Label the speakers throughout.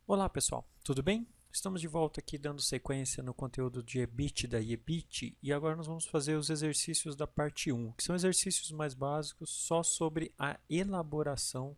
Speaker 1: Olá pessoal, tudo bem? Estamos de volta aqui dando sequência no conteúdo de EBITDA e EBIT e agora nós vamos fazer os exercícios da parte 1, que são exercícios mais básicos só sobre a elaboração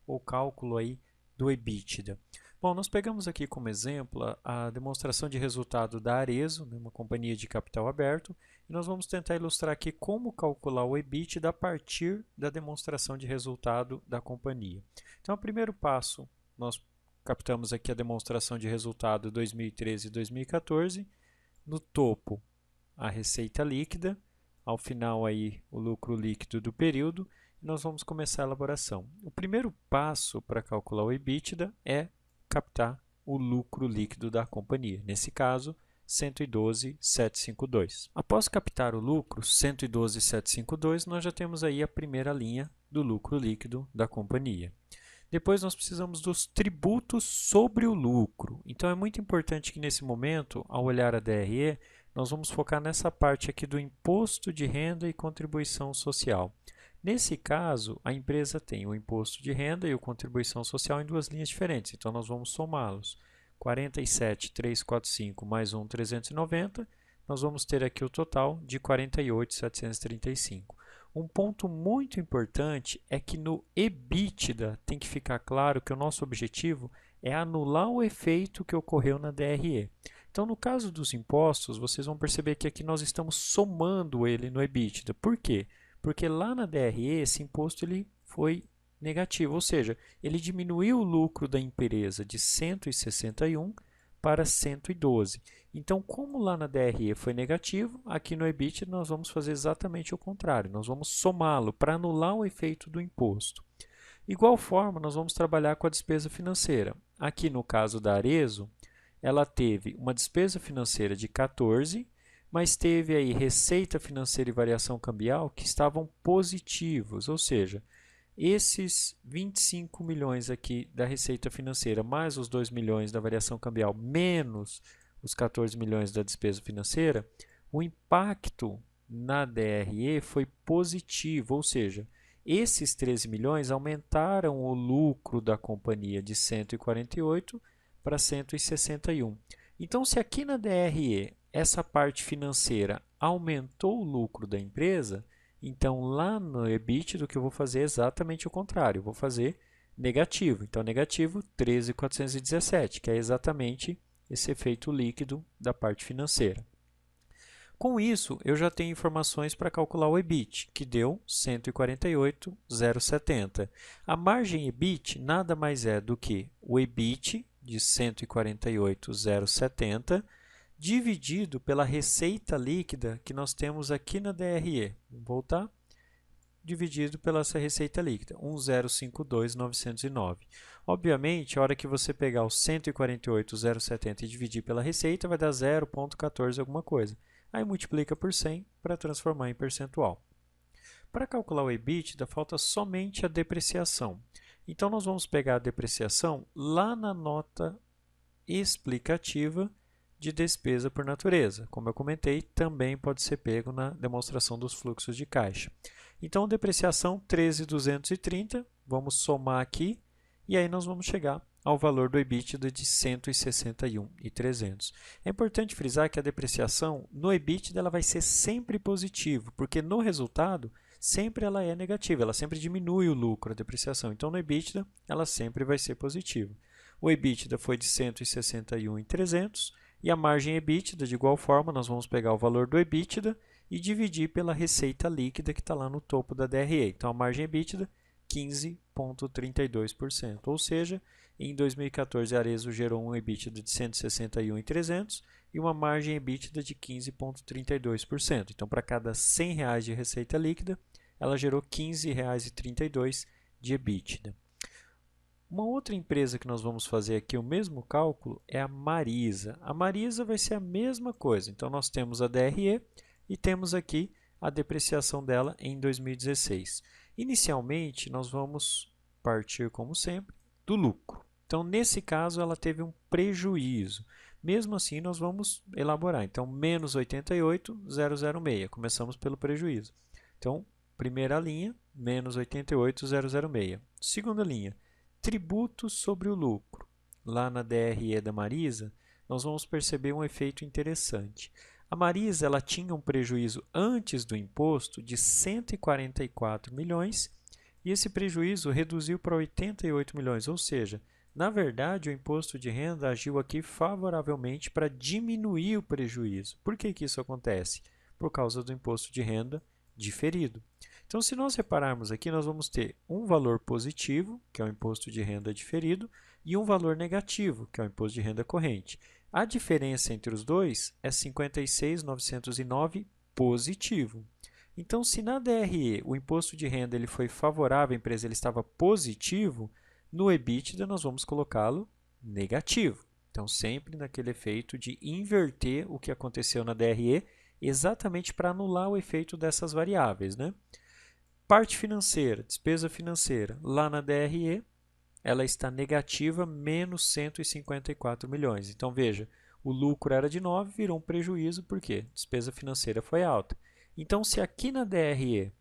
Speaker 1: ou cálculo aí do EBITDA. Bom, nós pegamos aqui como exemplo a demonstração de resultado da Arezzo, né, uma companhia de capital aberto, e nós vamos tentar ilustrar aqui como calcular o EBITDA a partir da demonstração de resultado da companhia. Então, o primeiro passo, nós captamos aqui a demonstração de resultado 2013 e 2014. No topo, a receita líquida. Ao final, aí, o lucro líquido do período. E nós vamos começar a elaboração. O primeiro passo para calcular o EBITDA é captar o lucro líquido da companhia. Nesse caso, 112.752. Após captar o lucro 112.752, nós já temos aí a primeira linha do lucro líquido da companhia. Depois nós precisamos dos tributos sobre o lucro. Então é muito importante que nesse momento, ao olhar a DRE, nós vamos focar nessa parte aqui do imposto de renda e contribuição social. Nesse caso, a empresa tem o imposto de renda e a contribuição social em duas linhas diferentes. Então nós vamos somá-los. 47.345 mais 1.390, nós vamos ter aqui o total de 48.735. Um ponto muito importante é que no EBITDA tem que ficar claro que o nosso objetivo é anular o efeito que ocorreu na DRE. Então, no caso dos impostos, vocês vão perceber que aqui nós estamos somando ele no EBITDA. Por quê? Porque lá na DRE esse imposto ele foi negativo, ou seja, ele diminuiu o lucro da empresa de 161 para 112. Então, como lá na DRE foi negativo, aqui no EBIT nós vamos fazer exatamente o contrário. Nós vamos somá-lo para anular o efeito do imposto. Igual forma, nós vamos trabalhar com a despesa financeira. Aqui no caso da Arezzo, ela teve uma despesa financeira de 14, mas teve aí receita financeira e variação cambial que estavam positivos, ou seja, esses 25 milhões aqui da receita financeira, mais os 2 milhões da variação cambial, menos os 14 milhões da despesa financeira, o impacto na DRE foi positivo, ou seja, esses 13 milhões aumentaram o lucro da companhia de 148 para 161. Então, se aqui na DRE essa parte financeira aumentou o lucro da empresa, então, lá no EBITDA, o que eu vou fazer é exatamente o contrário. Eu vou fazer negativo. Então, negativo 13.417, que é exatamente esse efeito líquido da parte financeira. Com isso, eu já tenho informações para calcular o EBIT, que deu 148.070. A margem EBIT nada mais é do que o EBIT de 148.070 dividido pela receita líquida que nós temos aqui na DRE. Vamos voltar? Dividido pela essa receita líquida, 1.052.909. Obviamente, a hora que você pegar os 148.070 e dividir pela receita, vai dar 0,14 alguma coisa. Aí multiplica por 100 para transformar em percentual. Para calcular o EBITDA, falta somente a depreciação. Então, nós vamos pegar a depreciação lá na nota explicativa de despesa por natureza. Como eu comentei, também pode ser pego na demonstração dos fluxos de caixa. Então, depreciação 13.230, vamos somar aqui e aí nós vamos chegar ao valor do EBITDA de 161.300. É importante frisar que a depreciação no EBITDA ela vai ser sempre positivo, porque no resultado sempre ela é negativa, ela sempre diminui o lucro, a depreciação. Então, no EBITDA ela sempre vai ser positiva. O EBITDA foi de 161.300 e a margem EBITDA, de igual forma, nós vamos pegar o valor do EBITDA e dividir pela receita líquida que está lá no topo da DRE. Então, a margem EBITDA, 15,32%. Ou seja, em 2014, a Arezzo gerou um EBITDA de 161.300 e uma margem EBITDA de 15,32%. Então, para cada R$ 100 de receita líquida, ela gerou R$ 15,32 de EBITDA. Uma outra empresa que nós vamos fazer aqui o mesmo cálculo é a Marisa. A Marisa vai ser a mesma coisa. Então, nós temos a DRE e temos aqui a depreciação dela em 2016. Inicialmente, nós vamos partir, como sempre, do lucro. Então, nesse caso, ela teve um prejuízo. Mesmo assim, nós vamos elaborar. Então, menos 88.006. Começamos pelo prejuízo. Então, primeira linha, menos 88.006. Segunda linha, tributos sobre o lucro. lá na DRE da Marisa, nós vamos perceber um efeito interessante. A Marisa ela tinha um prejuízo antes do imposto de 144 milhões e esse prejuízo reduziu para 88 milhões, ou seja, na verdade o imposto de renda agiu aqui favoravelmente para diminuir o prejuízo. Por que isso acontece? Por causa do imposto de renda diferido. Então, se nós repararmos aqui, nós vamos ter um valor positivo, que é o imposto de renda diferido, e um valor negativo, que é o imposto de renda corrente. A diferença entre os dois é 56.909 positivo. Então, se na DRE o imposto de renda ele foi favorável à empresa, ele estava positivo, no EBITDA nós vamos colocá-lo negativo. Então, sempre naquele efeito de inverter o que aconteceu na DRE, exatamente para anular o efeito dessas variáveis, né? Parte financeira, despesa financeira, lá na DRE, ela está negativa, menos 154 milhões. Então, veja, o lucro era de 9, virou um prejuízo, por quê? Despesa financeira foi alta. Então, se aqui na DRE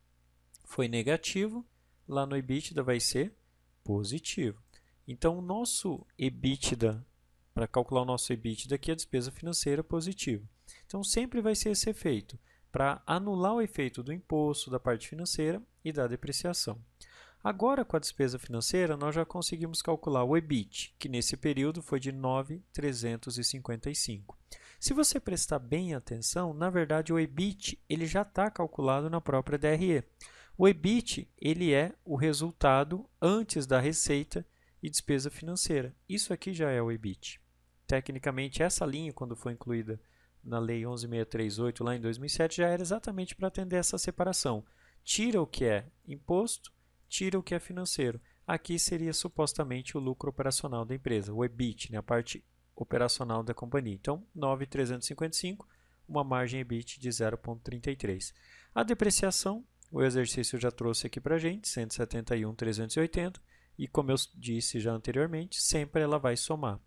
Speaker 1: foi negativo, lá no EBITDA vai ser positivo. Então, o nosso EBITDA, para calcular o nosso EBITDA aqui, a despesa financeira positiva. Então, sempre vai ser esse efeito, para anular o efeito do imposto, da parte financeira e da depreciação. Agora, com a despesa financeira, nós já conseguimos calcular o EBIT, que nesse período foi de 9.355. Se você prestar bem atenção, na verdade o EBIT ele já está calculado na própria DRE. O EBIT ele é o resultado antes da receita e despesa financeira. Isso aqui já é o EBIT. Tecnicamente, essa linha, quando foi incluída na Lei 11.638, lá em 2007, já era exatamente para atender essa separação. Tira o que é imposto, tira o que é financeiro. Aqui seria supostamente o lucro operacional da empresa, o EBIT, né, a parte operacional da companhia. Então, 9.355, uma margem EBIT de 0,33. A depreciação, o exercício já trouxe aqui para a gente, 171.380, e como eu disse já anteriormente, sempre ela vai somar.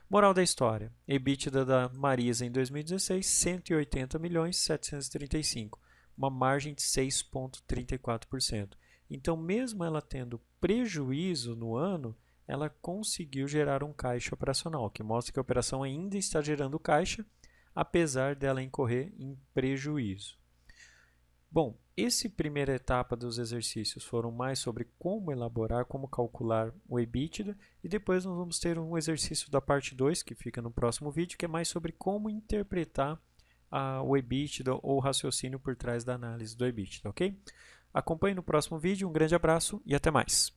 Speaker 1: Moral da história, EBITDA da Marisa em 2016, 180.735, uma margem de 6,34%. Então, mesmo ela tendo prejuízo no ano, ela conseguiu gerar um caixa operacional, que mostra que a operação ainda está gerando caixa, apesar dela incorrer em prejuízo. Bom, essa primeira etapa dos exercícios foram mais sobre como elaborar, como calcular o EBITDA, e depois nós vamos ter um exercício da parte 2, que fica no próximo vídeo, que é mais sobre como interpretar o EBITDA ou o raciocínio por trás da análise do EBITDA, ok? Acompanhe no próximo vídeo, um grande abraço e até mais!